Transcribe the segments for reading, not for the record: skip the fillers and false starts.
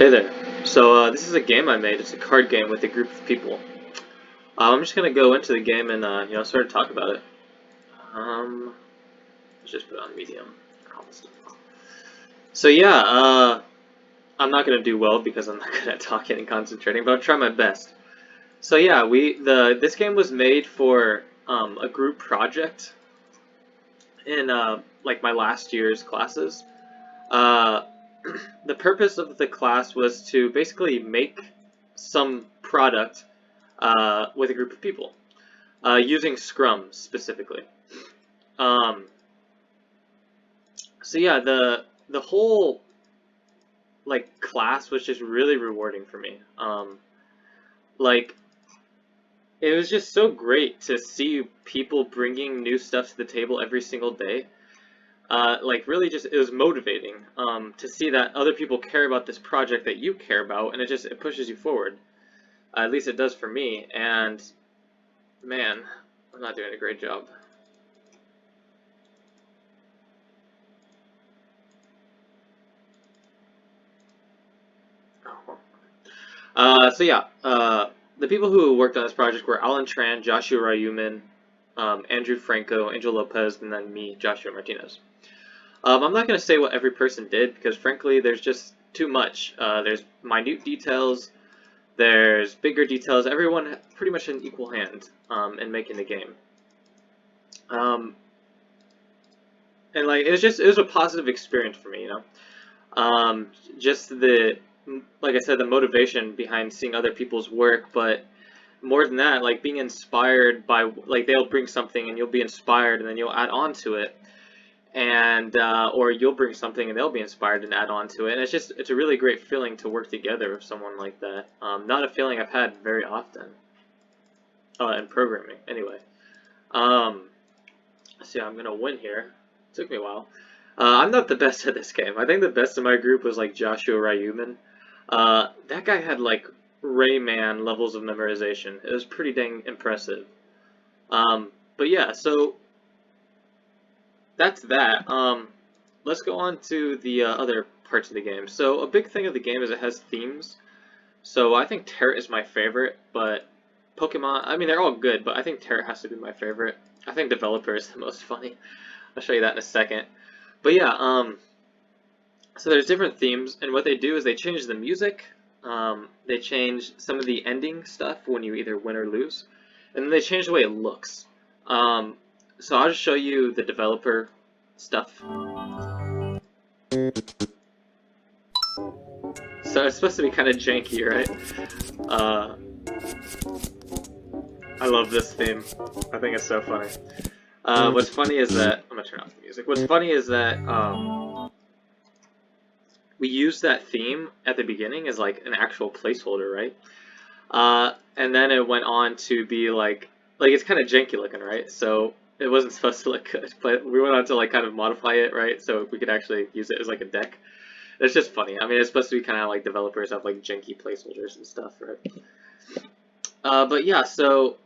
Hey there. This is a game I made. It's a card game with a group of people. I'm just gonna go into the game and sort of talk about it. Um, let's just put it on medium. So yeah, I'm not gonna do well because I'm not good at talking and concentrating, but I'll try my best. So yeah, this game was made for a group project in like my last year's classes. Uh, the purpose of the class was to basically make some product with a group of people, using Scrum specifically. Um, so yeah, the whole like class was just really rewarding for me. Like it was just so great to see people bringing new stuff to the table every single day. Like really just it was motivating to see that other people care about this project that you care about, and it pushes you forward. At least it does for me. And man, I'm not doing a great job. The people who worked on this project were Alan Tran, Joshua Rayuman, Andrew Franco, Angel Lopez, and then me, Joshua Martinez. I'm not going to say what every person did because, frankly, there's just too much. There's minute details, there's bigger details. Everyone had pretty much an equal hand in making the game. And like it was a positive experience for me, you know. Just the like I said, the motivation behind seeing other people's work, but more than that, like being inspired by like they'll bring something and you'll be inspired and then you'll add on to it, and or you'll bring something and they'll be inspired and add on to it, and it's a really great feeling to work together with someone like that. Not a feeling I've had very often in programming, anyway. So yeah, I'm gonna win here. It took me a while. I'm not the best at this game. I think the best in my group was like Joshua Rayuman. That guy had like Rayman levels of memorization. It was pretty dang impressive. But yeah, so that's that. Let's go on to the other parts of the game. So a big thing of the game is it has themes. So I think Terra is my favorite, but Pokemon, I mean, they're all good, but I think Terra has to be my favorite. I think Developer is the most funny. I'll show you that in a second. But yeah, so there's different themes, and what they do is they change the music, they change some of the ending stuff when you either win or lose, and then they change the way it looks. So I'll just show you the developer stuff. So it's supposed to be kind of janky, right? I love this theme. I think it's so funny. What's funny is that I'm gonna turn off the music. What's funny is that we used that theme at the beginning as like an actual placeholder, right? And then it went on to be like it's kind of janky looking, right? So it wasn't supposed to look good, but we went on to like kind of modify it, right? So we could actually use it as like a deck. It's just funny. I mean, it's supposed to be kind of like developers have like janky placeholders and stuff, right? But yeah, so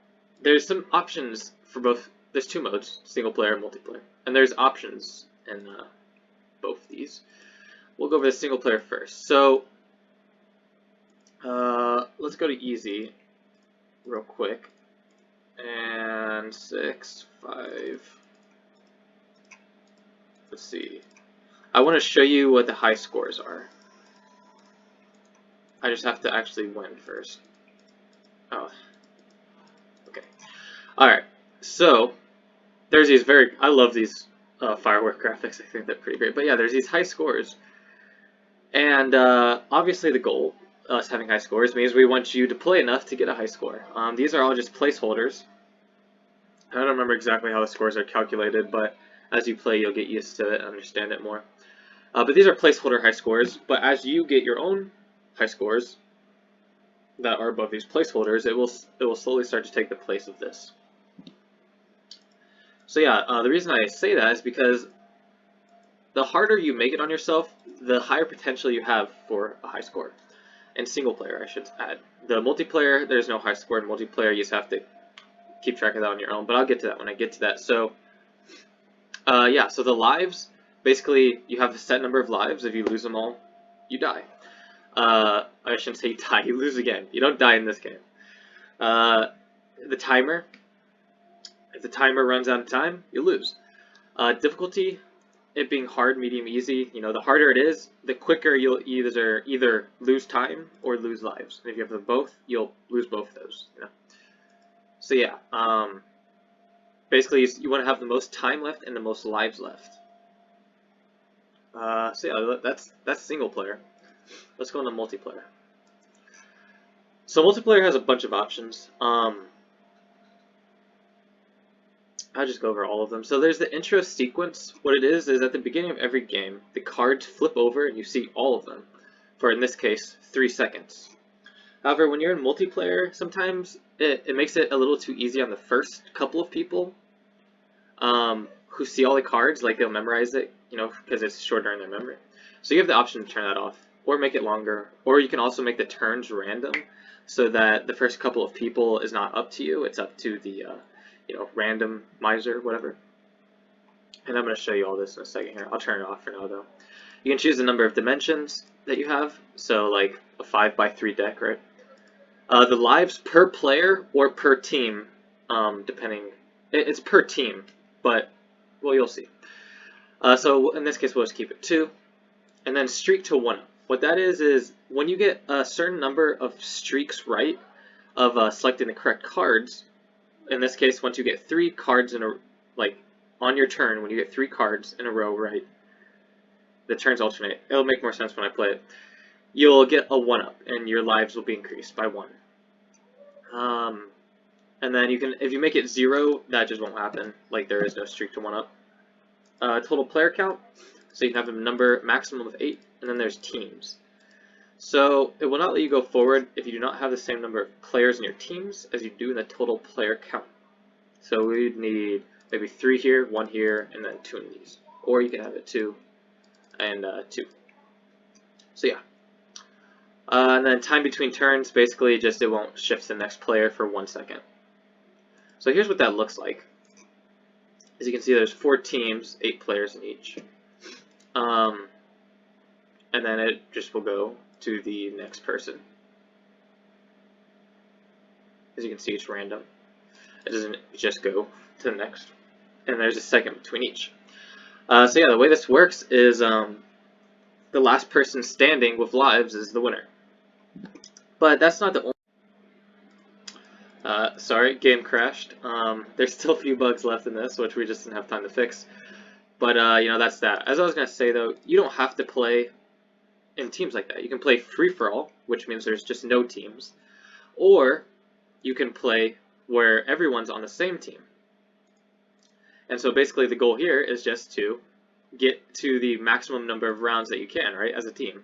there's some options for both. There's two modes, single player and multiplayer, and there's options in both these. We'll go over the single player first. So let's go to easy real quick. And 6, 5. Let's see. I want to show you what the high scores are. I just have to actually win first. Oh. Okay. Alright. So there's these I love these firework graphics. I think they're pretty great. But yeah, there's these high scores. And obviously the goal, us having high scores, means we want you to play enough to get a high score. These are all just placeholders. I don't remember exactly how the scores are calculated, but as you play, you'll get used to it and understand it more. But these are placeholder high scores, but as you get your own high scores that are above these placeholders, it will slowly start to take the place of this. So yeah, the reason I say that is because the harder you make it on yourself, the higher potential you have for a high score. And single player, I should add. The multiplayer, there's no high score in multiplayer. You just have to keep track of that on your own. But I'll get to that when I get to that. So, yeah, so the lives, basically, you have a set number of lives. If you lose them all, you die. I shouldn't say you die, you lose again. You don't die in this game. The timer. If the timer runs out of time, you lose. Difficulty, it being hard, medium, easy. You know, the harder it is, the quicker you'll either lose time or lose lives. And if you have them both, you'll lose both of those. You know? So yeah, basically you want to have the most time left and the most lives left. So yeah, that's single player. Let's go into multiplayer. So multiplayer has a bunch of options. I'll just go over all of them. So there's the intro sequence. What it is at the beginning of every game, the cards flip over and you see all of them for, in this case, 3 seconds. However, when you're in multiplayer, sometimes it makes it a little too easy on the first couple of people who see all the cards, like they'll memorize it, you know, because it's shorter in their memory. So you have the option to turn that off or make it longer, or you can also make the turns random so that the first couple of people is not up to you, it's up to the you know, randomizer, whatever. And I'm going to show you all this in a second here. I'll turn it off for now, though. You can choose the number of dimensions that you have. So, like a 5x3 deck, right? The lives per player or per team, depending. It's per team, but, well, you'll see. So, in this case, we'll just keep it 2. And then streak to 1. What that is when you get a certain number of streaks right of selecting the correct cards, in this case, once you get 3 cards in a, like, on your turn, when you get 3 cards in a row, right, the turns alternate. It'll make more sense when I play it. You'll get a 1-up, and your lives will be increased by 1. And then you can, if you make it 0, that just won't happen. Like, there is no streak to 1-up. Total player count. So you can have a number maximum of 8, and then there's teams. So it will not let you go forward if you do not have the same number of players in your teams as you do in the total player count. So we'd need maybe 3 here, 1 here, and then 2 in these. Or you can have it 2 and 2. So yeah. And then time between turns, basically just it won't shift to the next player for 1 second. So here's what that looks like. As you can see, there's 4 teams, 8 players in each. And then it just will go to the next person. As you can see, it's random. It doesn't just go to the next. And there's a second between each. So yeah, the way this works is the last person standing with lives is the winner. But that's not the only... sorry, game crashed. There's still a few bugs left in this, which we just didn't have time to fix. But, you know, that's that. As I was going to say, though, you don't have to play in teams like that. You can play free-for-all, which means there's just no teams. Or you can play where everyone's on the same team. And so basically the goal here is just to get to the maximum number of rounds that you can, right, as a team.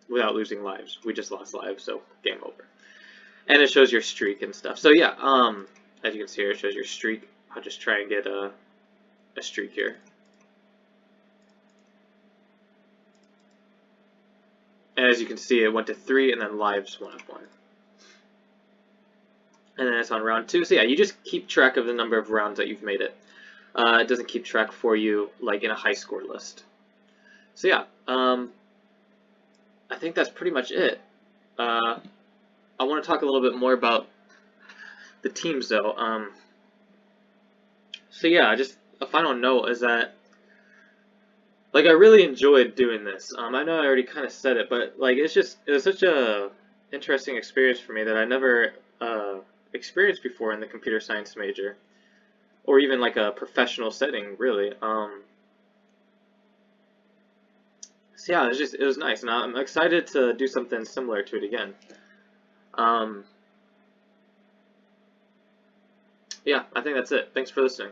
Without losing lives. We just lost lives, so game over. And it shows your streak and stuff. So yeah, as you can see here, it shows your streak. I'll just try and get a streak here. And as you can see, it went to 3, and then lives went up 1. And then it's on round 2. So yeah, you just keep track of the number of rounds that you've made it. It doesn't keep track for you like in a high score list. So yeah, I think that's pretty much it. I want to talk a little bit more about the teams though. So yeah, just a final note is that, like, I really enjoyed doing this. I know I already kind of said it, but like it was such a interesting experience for me that I never experienced before in the computer science major, or even like a professional setting, really. So yeah, it was nice, and I'm excited to do something similar to it again. Yeah, I think that's it. Thanks for listening.